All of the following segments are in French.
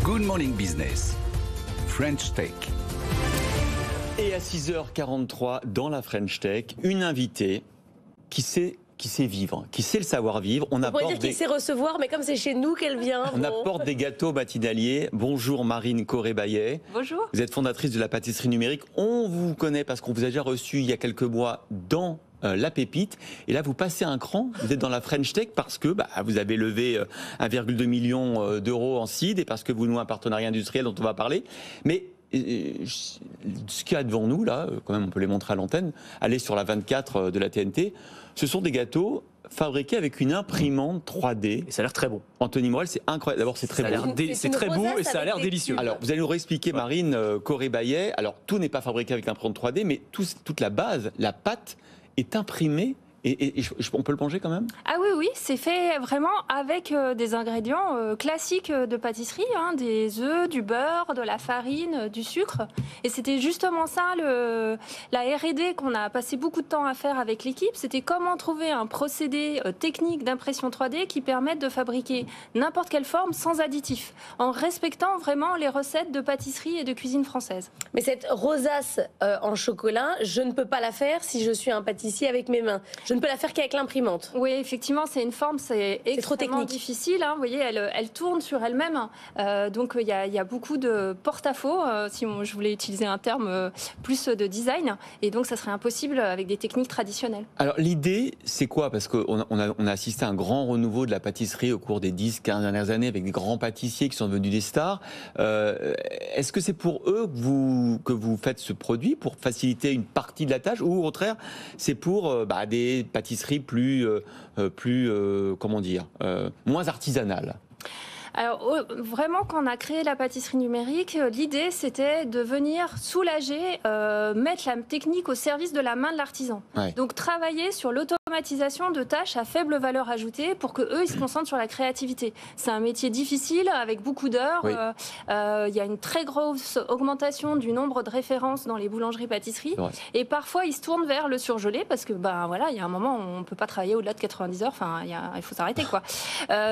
Good Morning Business, French Tech. Et à 6h43, dans la French Tech, une invitée qui sait vivre, qui sait le savoir-vivre. On pourrait dire qu'il sait recevoir, mais comme c'est chez nous qu'elle vient. On apporte des gâteaux matinaliers. Bonjour Marine Corré-Baillet. Bonjour. Vous êtes fondatrice de la pâtisserie numérique. On vous connaît parce qu'on vous a déjà reçu il y a quelques mois dans La Pépite. Et là, vous passez un cran. Vous êtes dans la French Tech parce que vous avez levé 1,2 million d'euros en seed et parce que vous nouez un partenariat industriel dont on va parler. Mais ce qu'il y a devant nous, là, quand même, on peut les montrer à l'antenne, allez sur la 24 de la TNT, ce sont des gâteaux fabriqués avec une imprimante 3D. Et ça a l'air très bon. Anthony Morel, c'est incroyable. D'abord, c'est très bon. C'est très beau et ça a l'air délicieux. Alors, vous allez nous réexpliquer, Marine Corré-Baillet. Alors, tout n'est pas fabriqué avec l'imprimante 3D, mais toute la base, la pâte, est imprimée. Et on peut le manger quand même ? Ah oui, c'est fait vraiment avec des ingrédients classiques de pâtisserie, des œufs, du beurre, de la farine, du sucre. Et c'était justement ça, la R&D qu'on a passé beaucoup de temps à faire avec l'équipe. C'était comment trouver un procédé technique d'impression 3D qui permette de fabriquer n'importe quelle forme sans additifs, en respectant vraiment les recettes de pâtisserie et de cuisine française. Mais cette rosace en chocolat, je ne peux pas la faire si je suis un pâtissier avec mes mains. Je ne peux la faire qu'avec l'imprimante. Oui, effectivement, c'est une forme, c'est extrêmement difficile. Vous voyez, elle tourne sur elle-même. Donc, il y a beaucoup de porte-à-faux, si je voulais utiliser un terme plus de design. Et donc, ça serait impossible avec des techniques traditionnelles. Alors, l'idée, c'est quoi ? Parce qu'on a assisté à un grand renouveau de la pâtisserie au cours des 10-15 dernières années avec des grands pâtissiers qui sont devenus des stars. Est-ce que c'est pour eux que vous faites ce produit, pour faciliter une partie de la tâche, ou au contraire, c'est pour des pâtisserie moins artisanale? Alors vraiment, quand on a créé la pâtisserie numérique, l'idée c'était de venir soulager, mettre la technique au service de la main de l'artisan. Ouais. Donc travailler sur l'automatisation de tâches à faible valeur ajoutée pour que eux ils se concentrent sur la créativité. C'est un métier difficile avec beaucoup d'heures. Oui. Y a une très grosse augmentation du nombre de références dans les boulangeries-pâtisseries. Ouais. Et parfois ils se tournent vers le surgelé parce que il y a un moment où on peut pas travailler au-delà de 90 heures. Enfin, il faut s'arrêter quoi.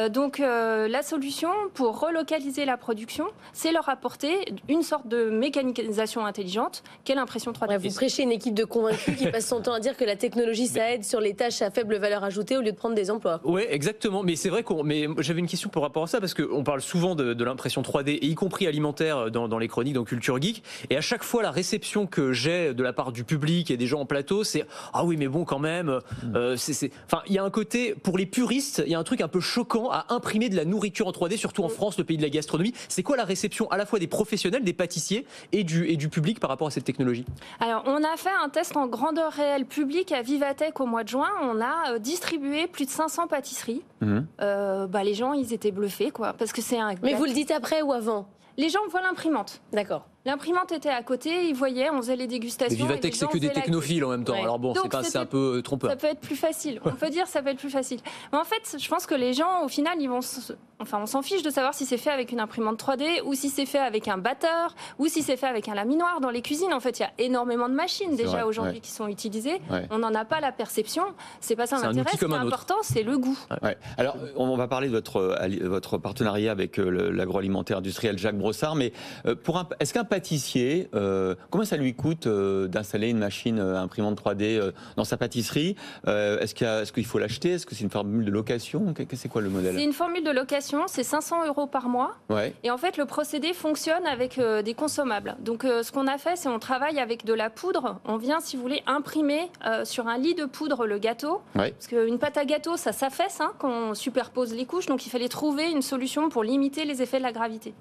Donc la solution pour relocaliser la production, c'est leur apporter une sorte de mécanisation intelligente qu'est l'impression 3D. Ouais, vous prêchez une équipe de convaincus qui passe son temps à dire que la technologie, ça aide sur les tâches à faible valeur ajoutée au lieu de prendre des emplois. Oui, exactement. Mais c'est vrai mais j'avais une question par rapport à ça, parce qu'on parle souvent de l'impression 3D, et y compris alimentaire dans les chroniques, dans Culture Geek. Et à chaque fois, la réception que j'ai de la part du public et des gens en plateau, c'est « Ah oui, mais bon, quand même. » Enfin, il y a un côté, pour les puristes, il y a un truc un peu choquant à imprimer de la nourriture en 3D, surtout en France, le pays de la gastronomie. C'est quoi la réception à la fois des professionnels, des pâtissiers et du public par rapport à cette technologie ? Alors, on a fait un test en grandeur réelle publique à Vivatech au mois de juin. On a distribué plus de 500 pâtisseries. Les gens, ils étaient bluffés, quoi, parce que c'est un... Mais vous le dites après ou avant ? Les gens voient l'imprimante. D'accord. L'imprimante était à côté, ils voyaient, on faisait les dégustations. Mais Vivatech, c'est que des technophiles en même temps. Ouais. Alors bon, c'est un peu trompeur. Ça peut être plus facile. On peut dire ça peut être plus facile. Mais en fait, je pense que les gens, au final, on s'en fiche de savoir si c'est fait avec une imprimante 3D ou si c'est fait avec un batteur ou si c'est fait avec un laminoir. Dans les cuisines, en fait, il y a énormément de machines déjà aujourd'hui qui sont utilisées. Ouais. On n'en a pas la perception. C'est pas ça l'intérêt. Ce qui est important, c'est le goût. Ouais. Alors, on va parler de votre partenariat avec l'agroalimentaire industriel Jacques Brossard. Mais est-ce qu'un pâtissier, combien ça lui coûte d'installer une machine imprimante 3D dans sa pâtisserie ? Est-ce qu'il faut l'acheter ? Est-ce que c'est une formule de location ? C'est quoi le modèle ? C'est une formule de location, c'est 500 € par mois. Ouais. Et en fait, le procédé fonctionne avec des consommables. Donc, ce qu'on a fait, c'est on travaille avec de la poudre. On vient, si vous voulez, imprimer sur un lit de poudre le gâteau. Ouais. Parce qu'une pâte à gâteau, ça s'affaisse quand on superpose les couches. Donc, il fallait trouver une solution pour limiter les effets de la gravité.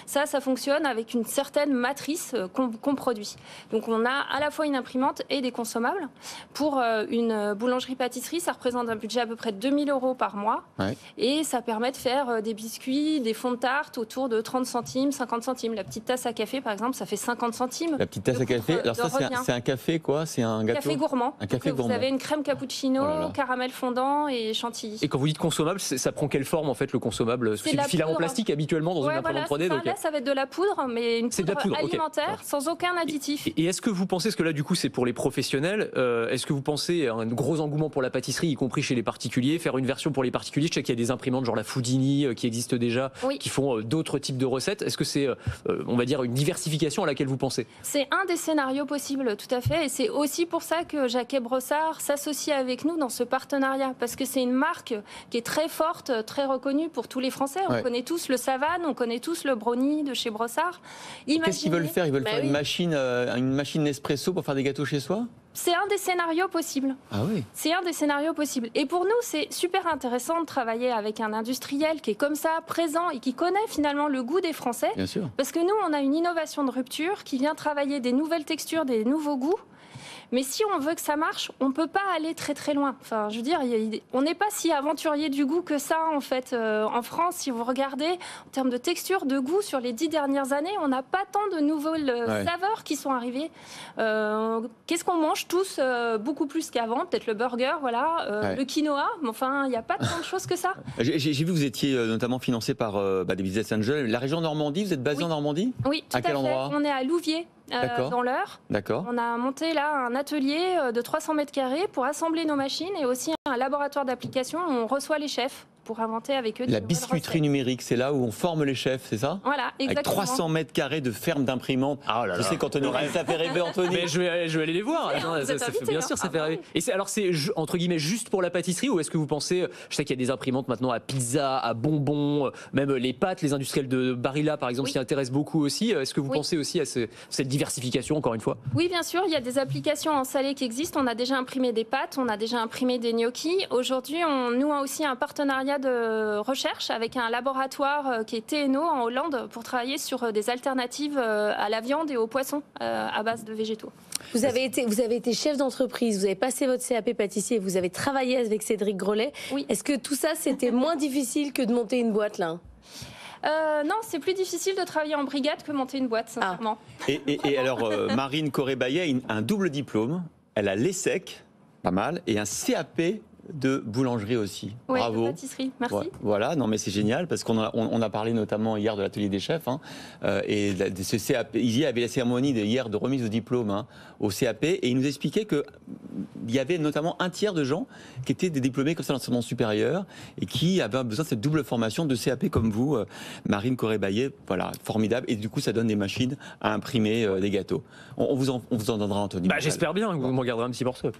Ça fonctionne avec une certaine matrice qu'on produit. Donc on a à la fois une imprimante et des consommables. Pour une boulangerie-pâtisserie, ça représente un budget à peu près de 2 000 € par mois. Ouais. Et ça permet de faire des biscuits, des fonds de tarte autour de 30 centimes, 50 centimes. La petite tasse à café, par exemple, ça fait 50 centimes. La petite tasse à café, alors ça c'est un café quoi ? C'est un gâteau ? Café gourmand. Un café gourmand. Vous avez une crème cappuccino, caramel fondant et chantilly. Et quand vous dites consommable, ça prend quelle forme en fait le consommable? C'est du filament plastique habituellement dans une imprimante 3D. Donc... Là, ça va être de la poudre, mais une poudre alimentaire, sans aucun additif. Et est-ce que vous pensez, parce que là du coup c'est pour les professionnels, est-ce que vous pensez à un gros engouement pour la pâtisserie, y compris chez les particuliers, faire une version pour les particuliers? Je sais qu'il y a des imprimantes genre la Foodini qui existent déjà, qui font d'autres types de recettes. Est-ce que c'est, on va dire, une diversification à laquelle vous pensez? C'est un des scénarios possibles, tout à fait. Et c'est aussi pour ça que Jacquet Brossard s'associe avec nous dans ce partenariat. Parce que c'est une marque qui est très forte, très reconnue pour tous les Français. On connaît tous le Savane, on connaît tous le Brownie de chez Brossard. Qu'est-ce qu'ils veulent faire? Ils veulent faire une machine Nespresso pour faire des gâteaux chez soi? C'est un des scénarios possibles. Ah oui. C'est un des scénarios possibles. Et pour nous, c'est super intéressant de travailler avec un industriel qui est comme ça, présent et qui connaît finalement le goût des Français. Bien sûr. Parce que nous, on a une innovation de rupture qui vient travailler des nouvelles textures, des nouveaux goûts. Mais si on veut que ça marche, on ne peut pas aller très très loin. Enfin, je veux dire, on n'est pas si aventurier du goût que ça, en fait. En France, si vous regardez, en termes de texture, de goût, sur les 10 dernières années, on n'a pas tant de nouvelles saveurs qui sont arrivées. Qu'est-ce qu'on mange tous beaucoup plus qu'avant? Peut-être le burger, voilà, le quinoa. Mais enfin, il n'y a pas tant de choses que ça. J'ai vu que vous étiez notamment financé par des business angels. La région Normandie, vous êtes basé en Normandie? Oui, tout à quel endroit? On est à Louviers. Dans l'Eure. D'accord. On a monté là un atelier de 300 mètres carrés pour assembler nos machines et aussi un laboratoire d'application où on reçoit les chefs pour inventer avec eux des La biscuiterie numérique, c'est là où on forme les chefs, c'est ça? Voilà, exactement. Avec 300 mets carrés de ferme d'imprimantes. Oh là je sais qu'Anthony, ça fait rêver Anthony. Mais je vais aller les voir. Bien sûr, ça fait rêver. Et alors c'est entre guillemets juste pour la pâtisserie ou est-ce que vous pensez, je sais qu'il y a des imprimantes maintenant à pizza, à bonbons, même les pâtes, les industriels de Barilla par exemple s'y intéressent beaucoup aussi. Est-ce que vous pensez aussi à cette diversification encore une fois? Oui, bien sûr, il y a des applications en salé qui existent. On a déjà imprimé des pâtes, on a déjà imprimé des gnocchis. Aujourd'hui, on noue aussi un partenariat de recherche avec un laboratoire qui est TNO en Hollande pour travailler sur des alternatives à la viande et aux poissons à base de végétaux. Vous avez été chef d'entreprise, vous avez passé votre CAP pâtissier, vous avez travaillé avec Cédric Grolet. Oui. Est-ce que tout ça, c'était moins difficile que de monter une boîte là? Non, c'est plus difficile de travailler en brigade que monter une boîte, sincèrement. Et alors, Marine Corré-Baillet a un double diplôme. Elle a l'ESSEC, pas mal, et un CAP de boulangerie aussi. Oui, bravo. de pâtisserie, merci. Voilà, non mais c'est génial parce qu'on a parlé notamment hier de l'atelier des chefs et de ce CAP. Il y avait la cérémonie hier de remise de diplôme au CAP et il nous expliquait que il y avait notamment un tiers de gens qui étaient des diplômés comme ça d'enseignement supérieur et qui avaient besoin de cette double formation de CAP comme vous, Marine Corré-Baillet. Voilà, formidable. Et du coup, ça donne des machines à imprimer des gâteaux. On vous en donnera, Anthony. J'espère bien que vous m'en garderez un petit morceau.